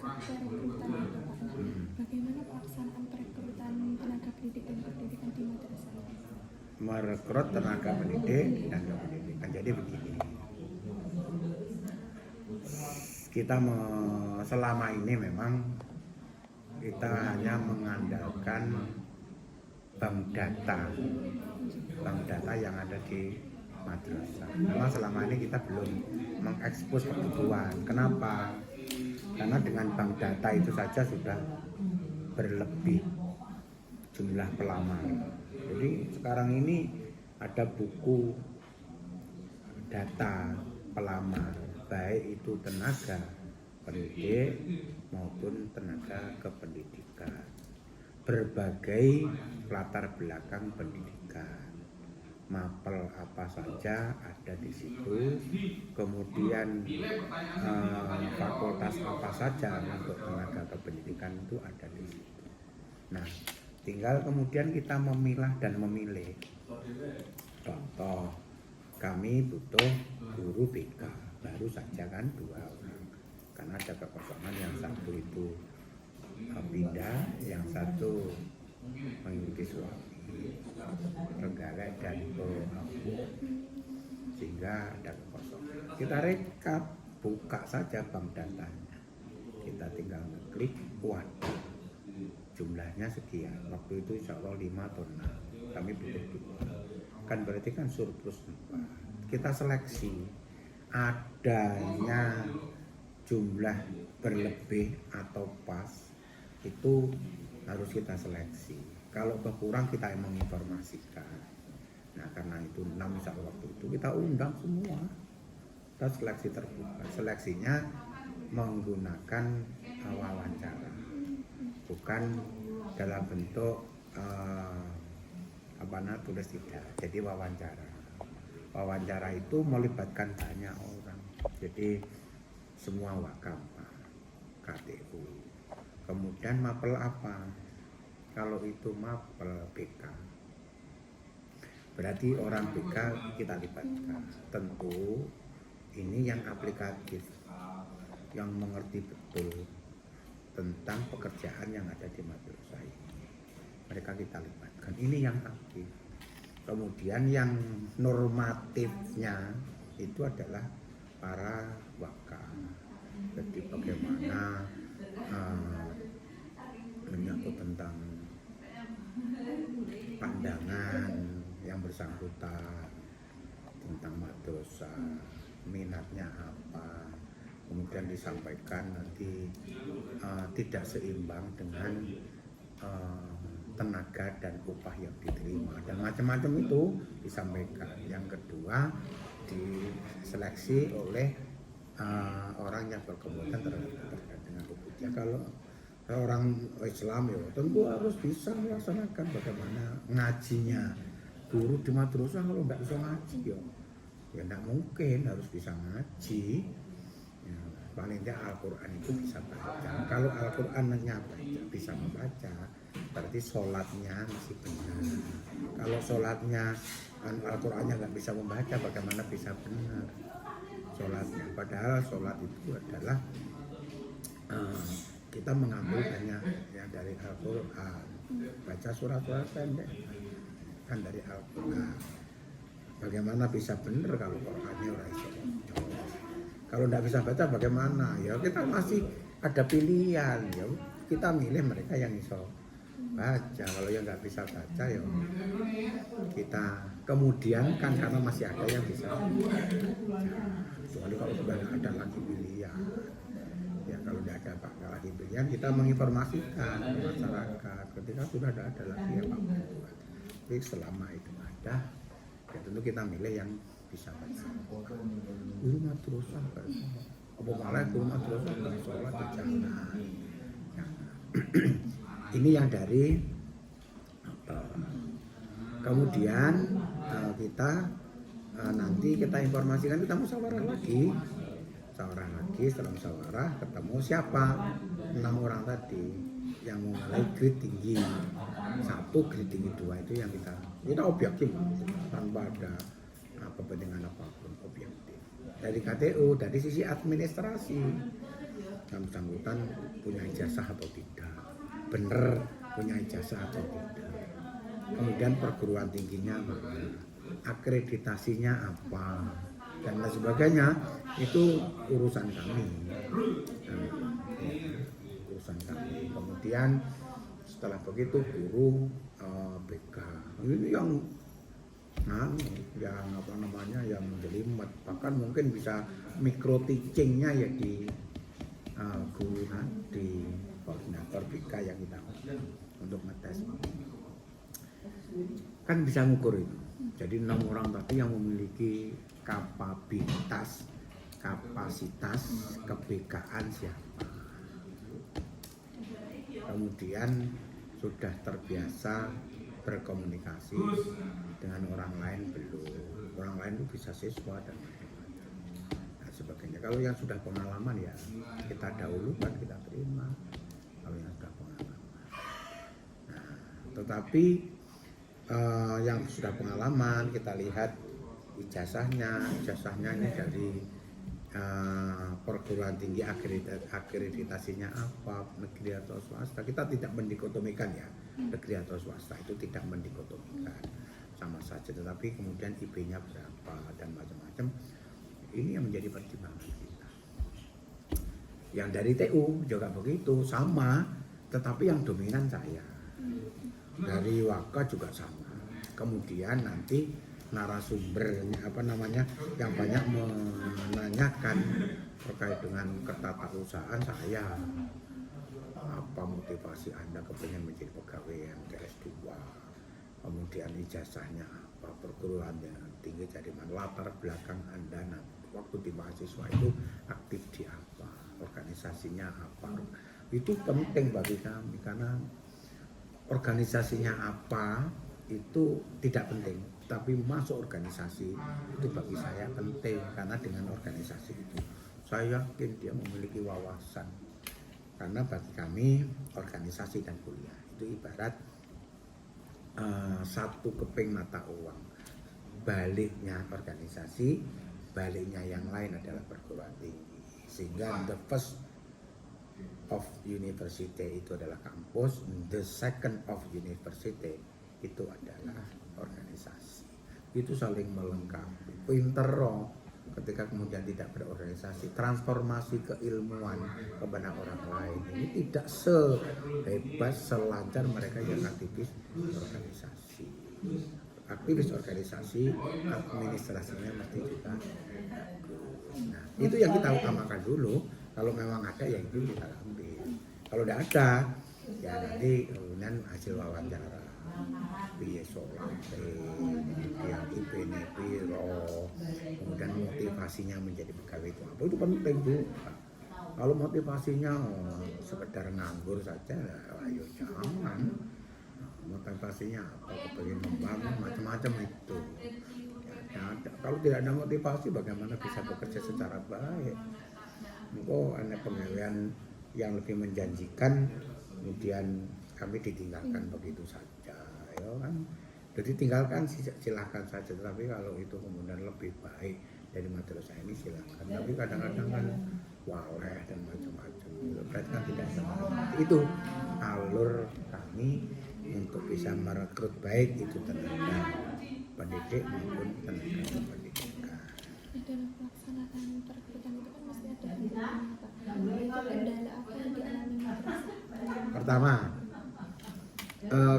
perekrutan itu Pak. Bagaimana pelaksanaan perekrutan tenaga pendidik dan pendidikan di madrasah? Merekrut tenaga pendidik dan kependidikan. Jadi begini, kita selama ini memang kita hanya mengandalkan bank data yang ada di madrasah. Memang selama ini kita belum mengekspos kebutuhan. Kenapa? Karena dengan bank data itu saja sudah berlebih jumlah pelamar. Jadi sekarang ini ada buku data pelamar, baik itu tenaga pendidik maupun tenaga kependidikan, berbagai latar belakang pendidikan, mapel apa saja ada di situ, kemudian fakultas apa saja untuk tenaga kependidikan itu ada di situ. Nah, tinggal kemudian kita memilah dan memilih. Contoh, kami butuh guru BK, baru saja kan 2 orang, karena ada kekosongan, yang satu itu pindah, yang satu mengikuti suami, Trenggalek dan Abu, sehingga ada kekosongan. Kita rekap, buka saja bank datanya, kita tinggal ngeklik, waduh, jumlahnya sekian. Waktu itu insya Allah 5 atau 6, kami butuh 2, kan berarti kan surplus 4. Kita seleksi, adanya jumlah berlebih atau pas itu harus kita seleksi. Kalau berkurang kita yang menginformasikan. Nah, karena itu 6 insya Allah waktu itu kita undang semua, kita seleksi terbuka. Seleksinya menggunakan wawancara, bukan dalam bentuk tulis tidak. Jadi wawancara itu melibatkan banyak orang. Jadi semua wakafah, KTU, kemudian mapel apa? Kalau itu mapel BK, berarti orang BK kita libatkan. Tentu ini yang aplikatif, yang mengerti betul tentang pekerjaan yang ada di madrasah ini, mereka kita libatkan. Ini yang aktif. Kemudian yang normatifnya itu adalah para wakaf. Jadi bagaimana menyangkut tentang pandangan yang bersangkutan tentang madrasah, minatnya apa, kemudian disampaikan. Nanti tidak seimbang dengan tenaga dan upah yang diterima, dan macam-macam itu disampaikan. Yang kedua, diseleksi oleh orang yang berkompeten terkait dengan hukumnya. Kalau orang Islam ya tentu harus bisa melaksanakan. Bagaimana ngajinya, guru di madrasah kalau nggak bisa ngaji ya nggak mungkin, harus bisa ngaji. Ya, paling tidak Al-Quran itu bisa baca. Kalau Al-Qurannya bisa membaca, berarti sholatnya masih benar. Kalau sholatnya Al-Qurannya nggak bisa membaca, bagaimana bisa benar sholatnya? Padahal sholat itu adalah kita mengambil hanya yang dari Al-Quran, baca surat-surat pendek kan dari Al-Quran. Bagaimana bisa benar kalau Qurannya orang Islam? Kalau tidak bisa baca bagaimana? Ya kita masih ada pilihan, ya kita milih mereka yang bisa baca. Kalau yang nggak bisa baca ya kita kemudian kan, karena masih ada yang bisa baca. Kecuali kalau sudah ada lagi pilihan, ya kalau tidak ada lagi pilihan kita menginformasikan ke masyarakat. Ketika sudah ada lagi ya Pak, jadi selama itu ada, ya tentu kita milih yang bisa baca. Guru madrasah apa malah guru madrasah nggak sholat di jangan. Ini yang dari kemudian kita nanti kita informasikan, kita musyawarah lagi. Setelah musyawarah ketemu siapa 6 orang tadi yang mulai grade tinggi 1, grade tinggi 2, itu yang kita objektif tanpa ada kepentingan apapun, objektif. Dari KTU, dari sisi administrasi yang bersangkutan punya ijazah atau tidak, bener punya ijazah atau tidak, kemudian perguruan tingginya mana, akreditasinya apa, dan lain sebagainya. Itu urusan kami. Urusan kami. Kemudian setelah begitu guru BK ini yang apa namanya, yang menjelimet, bahkan mungkin bisa micro teachingnya ya di guru di koordinator BK yang kita untuk ngetes, kan bisa ngukur itu. Jadi 6 orang tadi yang memiliki kapasitas ke-BK-an siapa, kemudian sudah terbiasa berkomunikasi dengan orang lain belum, orang lain itu bisa siswa dan sebagainya. Kalau yang sudah pengalaman ya kita dahulukan, kita terima kalau yang sudah pengalaman. Nah, tetapi yang sudah pengalaman kita lihat ijazahnya ini dari perguruan tinggi, akreditasinya apa, negeri atau swasta. Kita tidak mendikotomikan ya, negeri atau swasta itu tidak mendikotomikan, sama saja. Tetapi kemudian IP-nya berapa dan macam-macam, ini yang menjadi pertimbangan kita. Yang dari TU juga begitu, sama, tetapi yang dominan saya. Dari Waka juga sama. Kemudian nanti narasumbernya apa namanya, yang banyak menanyakan terkait dengan ketatarusahaan saya. Apa motivasi Anda kepengen menjadi pegawai MTS 2? Kemudian ijazahnya apa, perguruan tinggi dari mana, latar belakang Anda waktu di mahasiswa itu aktif di apa, organisasinya apa. Itu penting bagi kami, karena organisasinya apa itu tidak penting, tapi masuk organisasi itu bagi saya penting, karena dengan organisasi itu saya yakin dia memiliki wawasan. Karena bagi kami organisasi dan kuliah itu ibarat satu keping mata uang. Baliknya organisasi, baliknya yang lain adalah perguruan tinggi. Sehingga the first of university itu adalah kampus, the second of university itu adalah organisasi. Itu saling melengkapi. Pinter ketika kemudian tidak berorganisasi, transformasi keilmuan kepada orang lain ini tidak sehebat, selancar mereka yang aktivis organisasi. Aktivis organisasi, administrasinya mesti juga. Nah, itu yang kita utamakan dulu. Kalau memang ada ya itu kita ambil. Kalau tidak ada ya nanti kemudian hasil wawancara piye solate, kemudian IP-nya piro, kemudian motivasinya menjadi pegawai itu apa, itu penting juga. Kalau motivasinya sekedar nganggur saja, ayo jangan. Motivasinya apa, kepengen membangun macam-macam itu. Ya, kalau tidak ada motivasi bagaimana bisa bekerja secara baik? Kok ada pegawaian yang lebih menjanjikan, kemudian kami ditinggalkan begitu saja, ya kan? Jadi tinggalkan silahkan saja, tapi kalau itu kemudian lebih baik dari madrasah ini silahkan. Tapi kadang-kadang kan waleh dan macam-macam, berarti kan tidak seperti itu. Alur kami untuk bisa merekrut baik itu tenaga pendidik maupun tenaga pendidikan. Dalam pelaksanaan perekrutan itu kan mesti ada kendala, Pak. Itu kendala apa yang dialami madrasah? Pertama,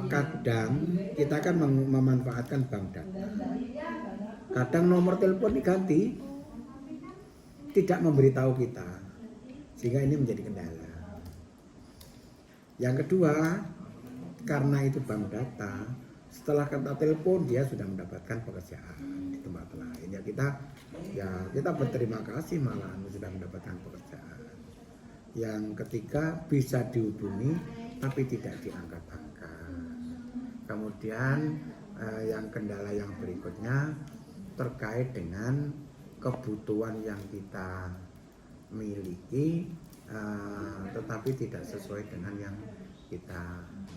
kadang kita kan memanfaatkan bank data. Kadang nomor telepon diganti, tidak memberitahu kita, sehingga ini menjadi kendala. Yang kedua, karena itu bank data, setelah kita telepon dia sudah mendapatkan pekerjaan di tempat lain. Kita berterima kasih malahan sudah mendapatkan pekerjaan. Yang ketiga, bisa dihubungi tapi tidak diangkat-angkat. Kemudian yang kendala yang berikutnya terkait dengan kebutuhan yang kita miliki tetapi tidak sesuai dengan yang kita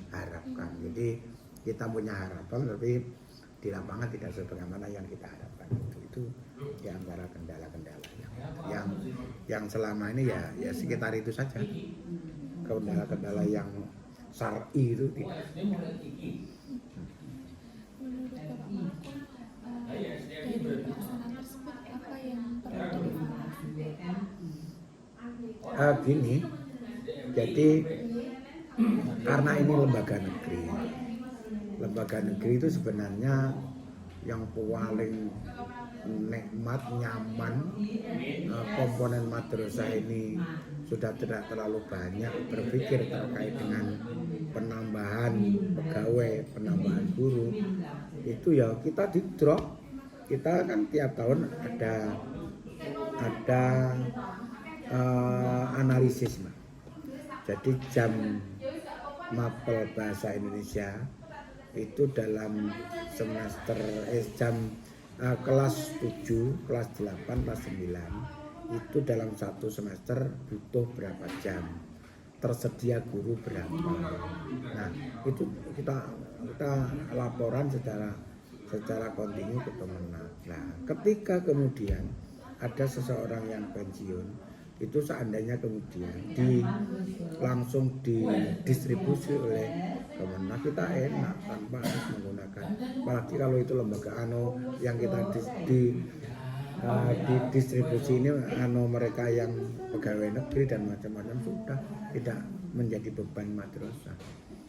harapkan. Jadi kita punya harapan tapi di lapangan tidak sebagaimana yang kita harapkan. Itu di antara kendala-kendala yang yang selama ini ya sekitar itu saja. Kendala-kendala yang syar'i itu tidak. Menurut Bapak Malcolm, dari pelaksanaan tersebut apa yang perlu dievaluasi? Gini, jadi karena ini lembaga negeri itu sebenarnya yang paling nikmat, nyaman, komponen madrasah ini sudah tidak terlalu banyak berpikir terkait dengan penambahan pegawai, penambahan guru. Itu ya kita di drop. Kita kan tiap tahun ada analisis, Mbak. Jadi jam mapel bahasa Indonesia itu dalam semester kelas 7, kelas 8, kelas 9 itu dalam satu semester butuh berapa jam, tersedia guru berapa. Nah itu kita laporan secara kontinu ke Kemenak. Nah ketika kemudian ada seseorang yang pensiun, itu seandainya kemudian langsung didistribusi oleh Kemenak, kita enak tanpa harus menggunakan, apalagi kalau itu lembaga yang kita didistribusi ini mereka yang pegawai negeri dan macam-macam, sudah tidak menjadi beban madrasah.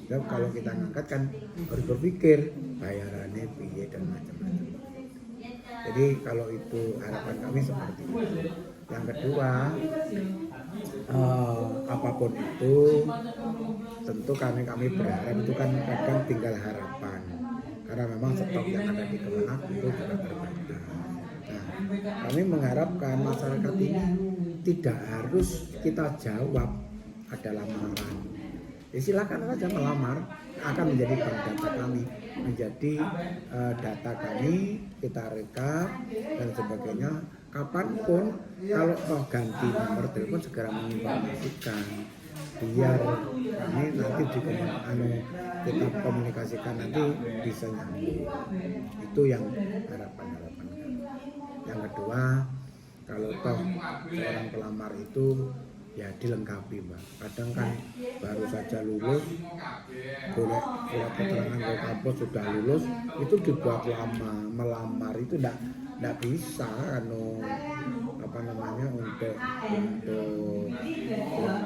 Dan kalau kita ngangkat kan harus berpikir bayarannya piye dan macam-macam. Jadi kalau itu harapan kami seperti itu. Yang kedua, apapun itu tentu kami berharap itu kan kadang tinggal harapan, karena memang stok yang ada di Kemenak itu juga terbatas. Nah, kami mengharapkan masyarakat ini tidak harus kita jawab ada lamaran. Ya silakan saja melamar, akan menjadi bank data kami, menjadi data kami, kita rekap dan sebagainya. Kapanpun kalau mau ganti nomor telepon segera menginformasikan, biar kami nanti kita komunikasikan nanti bisa nyambung. Itu yang harapan kami. Yang kedua, kalau toh seorang pelamar itu ya dilengkapi, Mbak. Kadang kan baru saja lulus, boleh surat keterangan dari kampus sudah lulus, itu dibuat lama. Melamar itu tidak bisa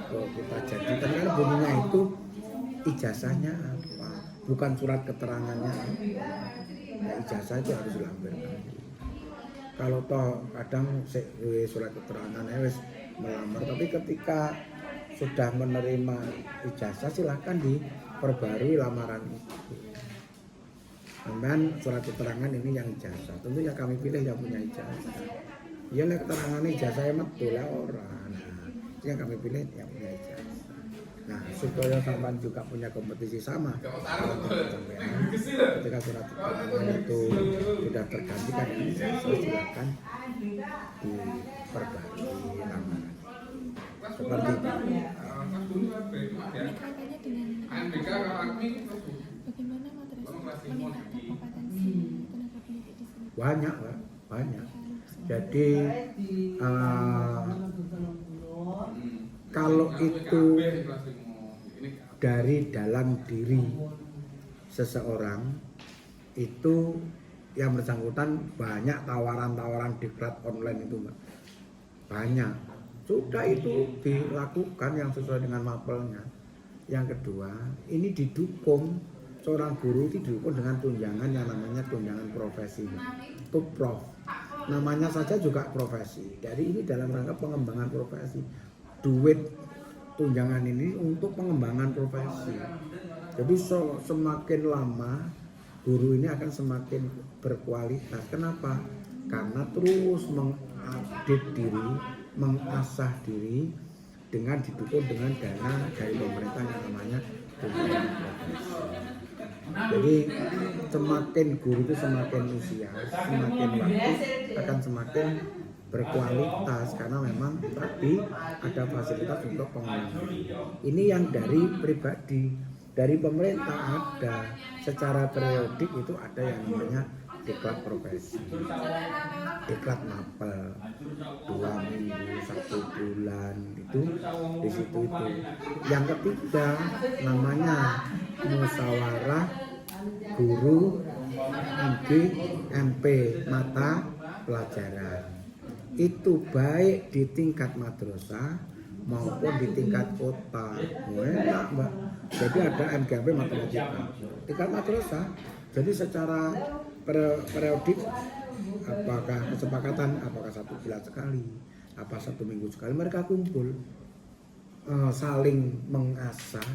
untuk kita jadikan, karena bunyinya itu ijazahnya apa, bukan surat keterangannya apa. Ya, ijazah itu harus dilampirkan. Kalau toh kadang surat keterangan melamar, tapi ketika sudah menerima ijazah silahkan diperbarui lamaran itu. Dan surat keterangan ini yang ijazah, tentunya kami pilih yang punya ijazah. Ya nek keterangan ijazah betul lah orang. Nah, yang kami pilih yang punya ijazah. Nah, supaya sampean juga punya kompetisi sama sampean. Ketika surat keterangan itu sudah tergantikan dengan ijazah, silakan diperbarui lamaran. Seperti itu. Bagaimana madrasah meningkatkan kompetensi tenaga pendidik di sini? Banyak, Pak, banyak. Jadi kalau itu dari dalam diri seseorang itu yang bersangkutan, banyak tawaran-tawaran diklat online itu, Mbak. Banyak. Sudah itu dilakukan yang sesuai dengan mapelnya. Yang kedua, ini didukung, seorang guru itu didukung dengan tunjangan yang namanya tunjangan profesi. Itu prof. Namanya saja juga profesi. Jadi ini dalam rangka pengembangan profesi. Duit tunjangan ini untuk pengembangan profesi. Jadi semakin lama guru ini akan semakin berkualitas. Kenapa? Karena terus mengupdate diri, mengasah diri dengan didukung dengan dana dari pemerintah yang namanya tunjangan profesi. Jadi semakin guru itu semakin usia, semakin waktu akan semakin berkualitas, karena memang tadi ada fasilitas untuk pengembangan. Ini yang dari pribadi, dari pemerintah ada secara periodik itu ada yang namanya diklat profesi, diklat mapel 2 minggu, 1 bulan bulan itu di situ itu. Yang ketiga namanya musyawarah guru MG MP mata pelajaran. Itu baik di tingkat madrasah maupun di tingkat kota. Enak, Mbak. Jadi ada MGMP matematika tingkat madrasah. Jadi secara periodik, apakah kesepakatan, apakah 1 bulan sekali, apa 1 minggu sekali, mereka kumpul saling mengasah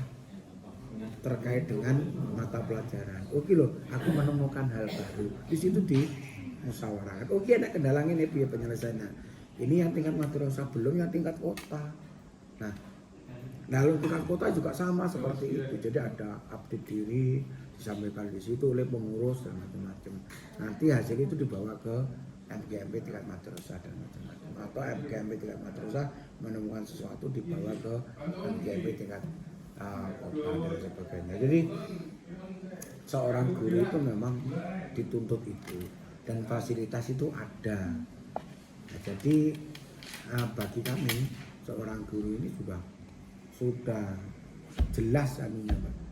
terkait dengan mata pelajaran. Oke loh, aku menemukan hal baru. Di situ di musyawarah. Oke, ada kendala ini biar penyelesaiannya. Ini yang tingkat madrasah, belum yang tingkat kota. Nah, lalu tingkat kota juga sama seperti itu. Jadi ada update diri disampaikan di situ oleh pengurus dan macam-macam. Nanti hasil itu dibawa ke MGMP tingkat madrasah dan macam-macam. Atau MGMP tingkat madrasah menemukan sesuatu dibawa ke MGMP tingkat kota dan sebagainya. Jadi seorang guru itu memang dituntut itu dan fasilitas itu ada. Nah, jadi bagi kami seorang guru ini juga sudah jelas anunya, Pak.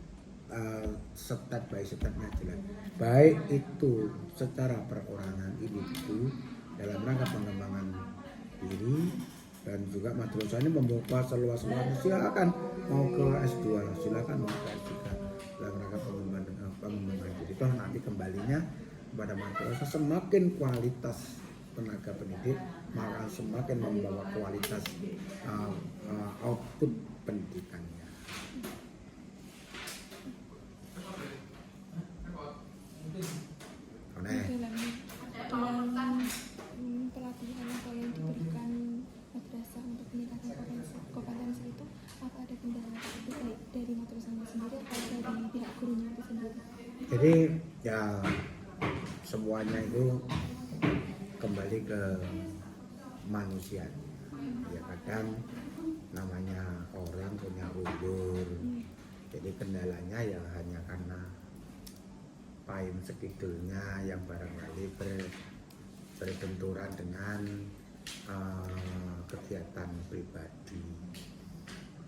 Step by stepnya jelas. Baik itu secara perorangan individu dalam rangka pengembangan diri, dan juga madrasah ini membuka seluas-luasnya. Silakan mau ke S2, silakan mau ke S3 dalam rangka pengembangan diri. Toh nanti kembalinya kepada madrasah. Semakin kualitas tenaga pendidik, maka semakin membawa kualitas output pendidikannya. Dalam pelatihan atau yang diberikan madrasah untuk meningkatkan kompetensi itu, apa ada kendala itu baik dari madrasahnya sendiri atau dari pihak gurunya itu sendiri? Jadi ya semuanya itu kembali ke manusia. Ya kadang namanya orang punya ulur. Jadi kendalanya ya hanya karena payung sekidulnya yang barangkali berbenturan dengan kegiatan pribadi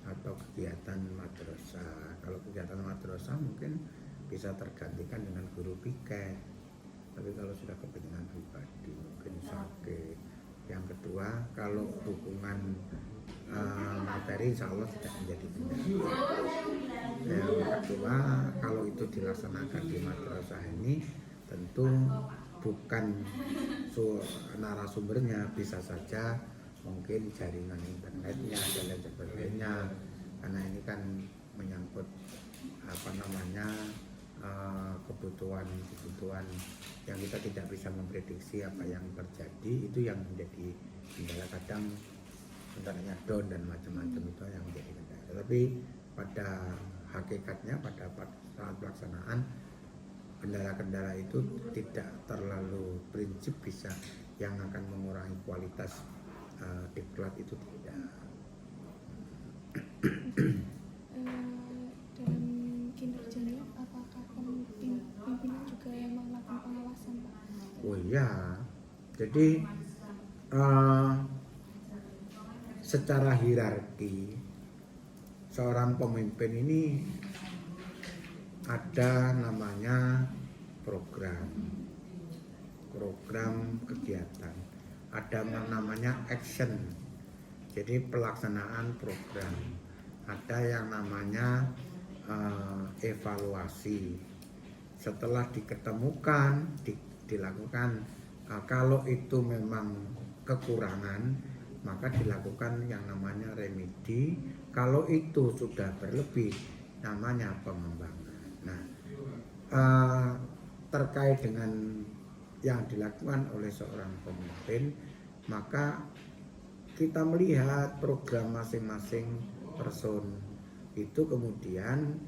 atau kegiatan madrasah. Kalau kegiatan madrasah mungkin bisa tergantikan dengan guru piket. Tapi kalau sudah kepentingan pribadi mungkin sakit. Yang kedua, kalau dukungan materi insya Allah tidak menjadi kendala. Yang kedua, kalau itu dilaksanakan di madrasah ini tentu bukan narasumbernya, bisa saja mungkin jaringan internetnya dan lain sebagainya, karena ini kan menyangkut kebutuhan yang kita tidak bisa memprediksi apa yang terjadi. Itu yang menjadi kendala. Kadang internetnya down dan macam-macam, itu yang menjadi kendala. Tapi pada hakikatnya pada saat pelaksanaan kendala-kendala itu tidak terlalu prinsip bisa yang akan mengurangi kualitas diklat itu tidak. Dalam kinerjanya apakah pimpinan juga yang melakukan pengawasan, Pak? Oh iya, jadi secara hierarki seorang pemimpin ini ada namanya program kegiatan, ada namanya action, jadi pelaksanaan program, ada yang namanya evaluasi. Setelah diketemukan, dilakukan, kalau itu memang kekurangan maka dilakukan yang namanya remedi. Kalau itu sudah berlebih namanya pengembangan. Nah, terkait dengan yang dilakukan oleh seorang pemimpin, maka kita melihat program masing-masing person itu kemudian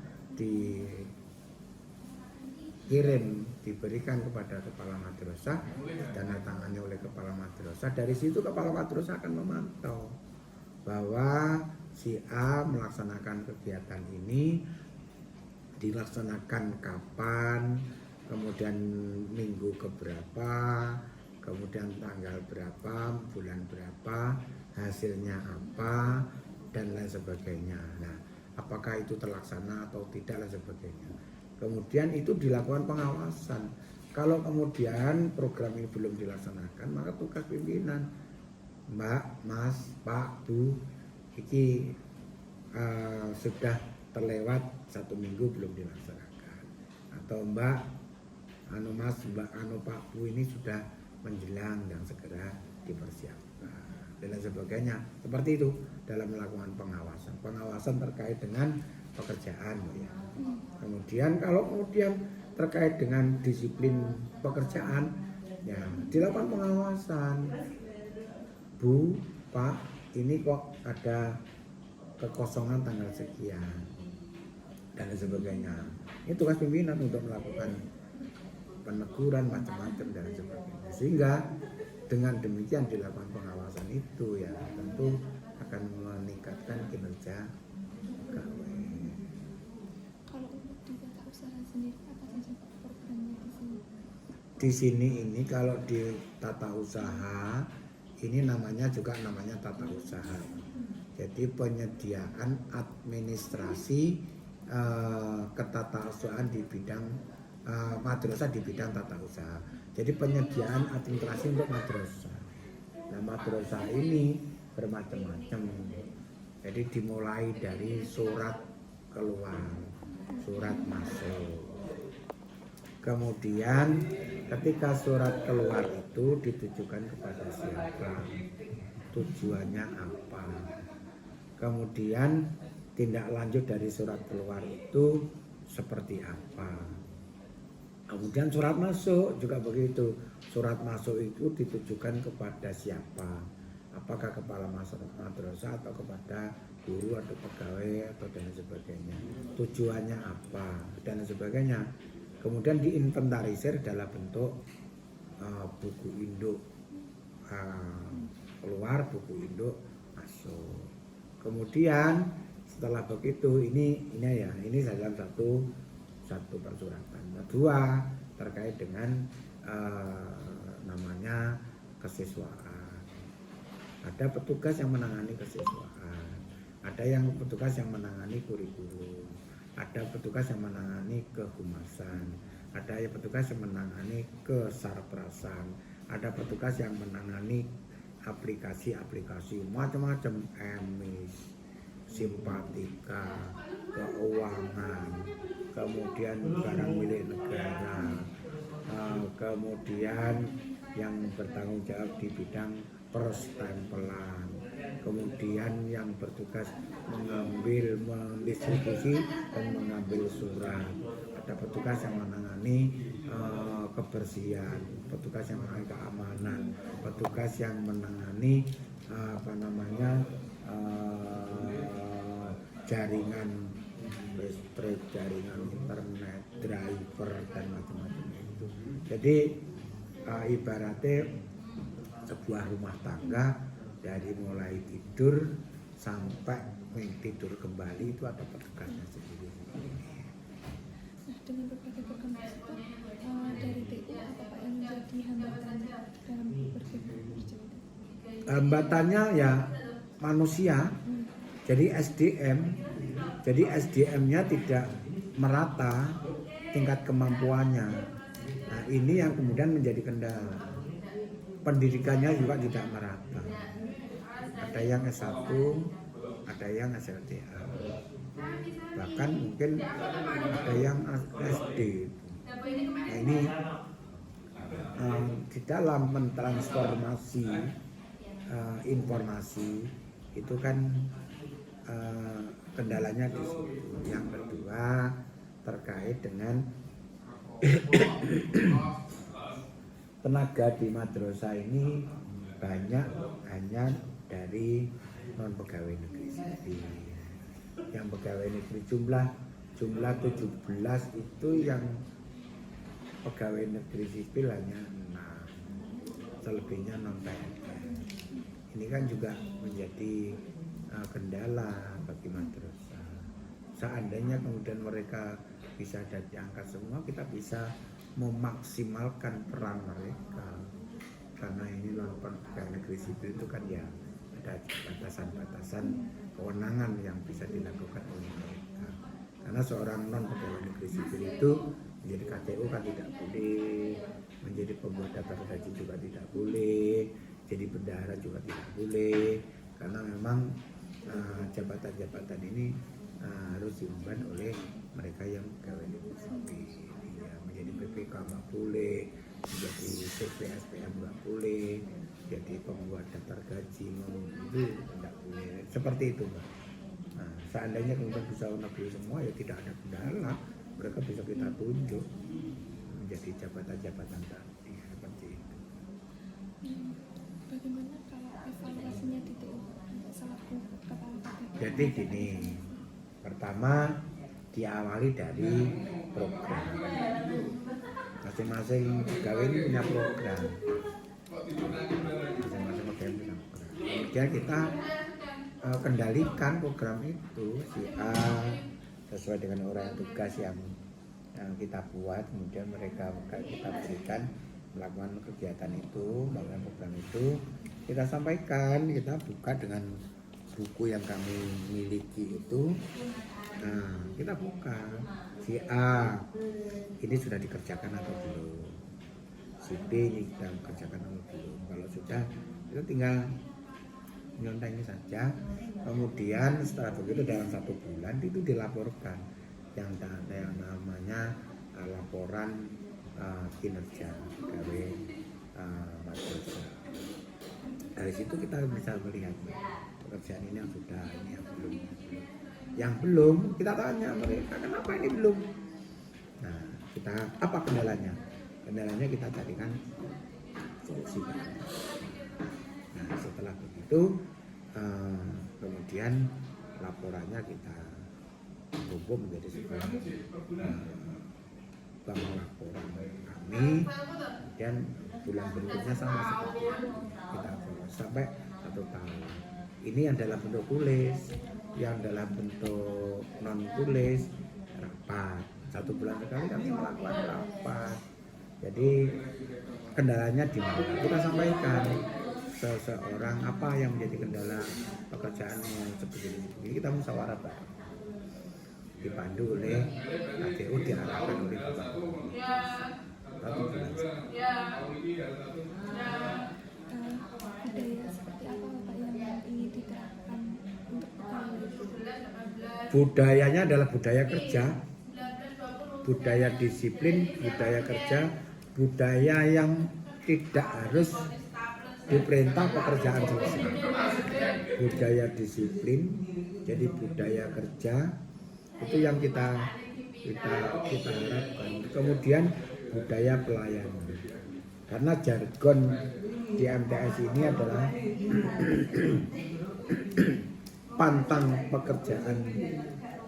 diberikan kepada kepala madrasah, ditandatangani oleh kepala madrasah. Dari situ kepala madrasah akan memantau bahwa si A melaksanakan kegiatan ini dilaksanakan kapan, kemudian minggu keberapa, kemudian tanggal berapa, bulan berapa, hasilnya apa dan lain sebagainya. Nah, apakah itu terlaksana atau tidak dan sebagainya. Kemudian itu dilakukan pengawasan. Kalau kemudian program ini belum dilaksanakan, maka tugas pimpinan, Mbak, Mas, Pak, Bu, iki sudah terlewat 1 minggu belum dilaksanakan, atau Mbak, Mas, Mbak, Pak, Bu ini sudah menjelang dan segera dipersiapkan dan lain sebagainya. Seperti itu dalam melakukan pengawasan terkait dengan pekerjaan, ya. Kemudian kalau kemudian terkait dengan disiplin pekerjaan, ya dilakukan pengawasan. Bu, Pak, ini kok ada kekosongan tanggal sekian dan lain sebagainya. Ini tugas pimpinan untuk melakukan peneguran macam-macam dan lain sebagainya. Sehingga dengan demikian dilakukan pengawasan itu, ya tentu akan meningkatkan kinerja pegawai. Kalau untuk di tata usaha sendiri apa saja programnya di sini? Di sini ini kalau di tata usaha ini namanya tata usaha. Jadi penyediaan administrasi ketatausaan di bidang madrasah di bidang tata usaha. Jadi penyediaan administrasi untuk madrasah. Nah, madrasah ini bermacam-macam. Jadi dimulai dari surat keluar, surat masuk. Kemudian ketika surat keluar itu ditujukan kepada siapa, tujuannya apa. Kemudian tindak lanjut dari surat keluar itu seperti apa. Kemudian surat masuk juga begitu. Surat masuk itu ditujukan kepada siapa. Apakah kepala madrasah atau kepada guru atau pegawai atau dan sebagainya. Tujuannya apa dan sebagainya. Kemudian diinventarisir dalam bentuk buku induk keluar, buku induk masuk. Kemudian setelah begitu ini dalam satu persuratan. Kedua terkait dengan namanya kesiswaan. Ada petugas yang menangani kesiswaan, ada yang petugas yang menangani kurikulum, ada petugas yang menangani kehumasan, ada yang petugas yang menangani kesarprasan, ada petugas yang menangani aplikasi-aplikasi macam-macam, emis, simpatika, keuangan, kemudian barang milik negara, kemudian yang bertanggung jawab di bidang perstempelan, kemudian yang bertugas mendistribusi dan mengambil surat, ada petugas yang menangani kebersihan, petugas yang menangani keamanan, petugas yang menangani jaringan listrik, jaringan internet, driver dan macam-macam itu. Jadi ibaratnya sebuah rumah tangga dari mulai tidur sampai tidur kembali itu ada petugasnya sendiri. Nah, dengan berbagai program tersebut dari TU apa Pak yang menjadi hambatan dalam bekerja? Hambatannya ya manusia. Jadi SDM-nya tidak merata tingkat kemampuannya. Nah, ini yang kemudian menjadi kendala. Pendidikannya juga tidak merata. Ada yang S1, ada yang SLTA, bahkan mungkin ada yang SD. Nah, ini di dalam mentransformasi informasi itu kan kendalanya di situ. Yang kedua terkait dengan tenaga di madrasah ini banyak hanya dari non pegawai negeri sipil. Yang pegawai negeri jumlah 17 itu, yang pegawai negeri sipil hanya 6, selebihnya non PNS. Ini kan juga menjadi kendala bagi madrasah. Seandainya kemudian mereka bisa diangkat semua, kita bisa memaksimalkan peran mereka. Karena ini non pegawai negeri sipil itu kan ya ada batasan-batasan kewenangan yang bisa dilakukan oleh mereka. Karena seorang non pegawai negeri sipil itu menjadi KTU kan tidak boleh, menjadi pembuat daftar haji juga tidak boleh, jadi bendahara juga tidak boleh, karena memang jabatan-jabatan ini harus diemban oleh mereka yang pegawai negeri sipil. Ya, menjadi PPK nggak boleh, menjadi CPSPM nggak boleh, jadi pembuat daftar gaji itu tidak boleh. Seperti itu, Mbak. Nah, seandainya kemudian bisa negeri semua, ya tidak ada kendala, mereka bisa kita tunjuk menjadi jabatan-jabatan tadi seperti itu. Bagaimana kalau evaluasinya di TU selaku kepala KPK? Jadi gini, pertama diawali dari program. Masing-masing pegawai ini punya program. Masing-masing pegawai punya program. Kemudian kita kendalikan program itu si A sesuai dengan uraian tugas yang kita buat, kemudian mereka kita berikan melakukan kegiatan itu, melakukan program itu, kita sampaikan, kita buka dengan buku yang kami miliki itu. Nah, kita buka si A ini sudah dikerjakan atau belum, si B ini sudah dikerjakan atau belum. Kalau sudah, kita tinggal nyontengi saja. Kemudian setelah begitu dalam 1 bulan itu dilaporkan yang namanya laporan kinerja pegawai madrasah. Dari situ kita bisa melihat pekerjaan ini yang sudah, ini yang belum. Yang belum kita tanya mereka, kenapa ini belum? Nah, kita apa kendalanya? Kendalanya kita carikan solusi. Nah, setelah begitu kemudian laporannya kita kumpul menjadi sebuah bank laporan kami, kemudian bulan berikutnya sama seperti kita proses sampai 1 tahun. Ini yang dalam bentuk tulis, yang dalam bentuk non tulis, rapat 1 bulan sekali kami melakukan rapat. Jadi kendalanya di mana? Kita sampaikan seseorang apa yang menjadi kendala pekerjaannya seperti ini, kita musyawarah bareng, dipandu oleh KTU, diarahkan oleh Bapak. Budaya seperti apa Bapak yang ingin diterapkan untuk pegawai? Budayanya adalah budaya kerja, budaya disiplin, budaya kerja, budaya yang tidak harus diperintah pekerjaan selesai. Budaya disiplin, jadi budaya kerja itu yang kita harapkan. Kemudian budaya pelayanan, karena jargon di MTS ini adalah pantang pekerjaan,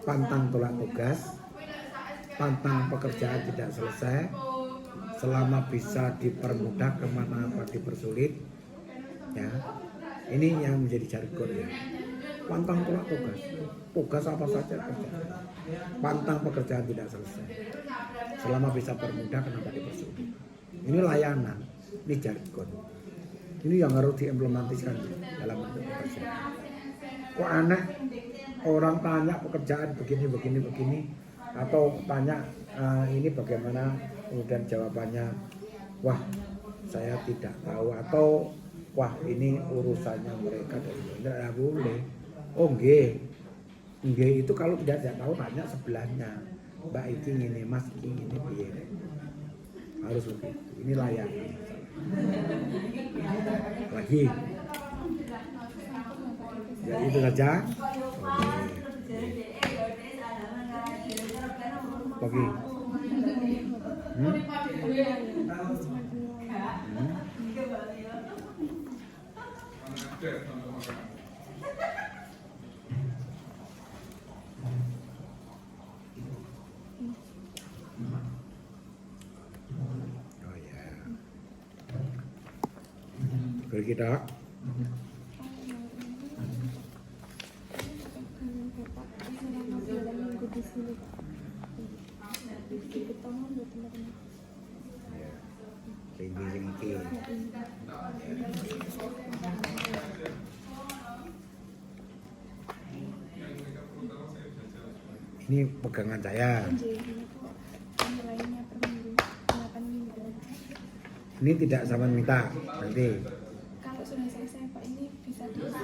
pantang tolak tugas, pantang pekerjaan tidak selesai, selama bisa dipermudah kemana apa dipersulit. Ya, ini yang menjadi jargon ya. Pantang tolak tugas, tugas apa saja kerjaan. Pantang pekerjaan tidak selesai, selama bisa permudah kenapa dipersulit. Ini layanan, ini jargon. Ini yang harus diimplementasikan dalam bentuk pekerjaan. Kok aneh orang tanya pekerjaan begini, atau tanya ini bagaimana, kemudian jawabannya wah saya tidak tahu, atau wah ini urusannya mereka, tidak boleh. Oh nggih itu kalau tidak tahu tanya sebelahnya, Mbak iki ini, Mas iki ini piye. Harus begitu. Ini layanan. Lagi. Ya itu saja. Oke. Oh ya. Pergi tak? Tinggi. Ini pegangan saya. Jadi ini tuh nilainya per minggu 8 minggu. Ini tidak sama minta nanti. Kalau sudah selesai Pak ini bisa diisi